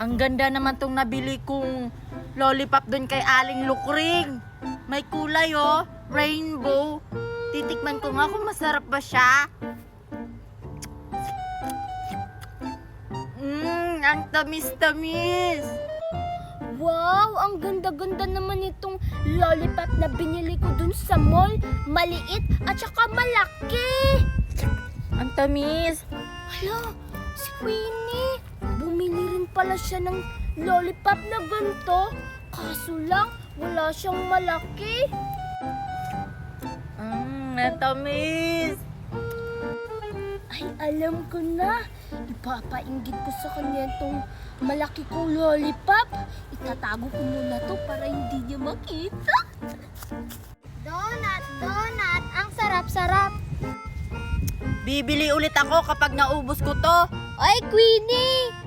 Ang ganda naman tong nabili kong lollipop doon kay Aling Lukring. May kulay oh, rainbow. Titikman ko nga kung masarap ba siya. Ang tamis-tamis. Wow, ang ganda-ganda naman itong lollipop na binili ko dun sa mall. Maliit at saka malaki. Ang tamis. Hala, si Queenie. Bumili rin pala siya ng lollipop na ganito. Kaso lang, wala siyang malaki. Ang tamis. Ay, alam ko na. Ipapainggit ko sa kanya itong malaki kong lollipop. Itatago ko muna to para hindi niya makita. Donut, donut. Ang sarap-sarap. Bibili ulit ako kapag naubos ko to. Ay, Queenie!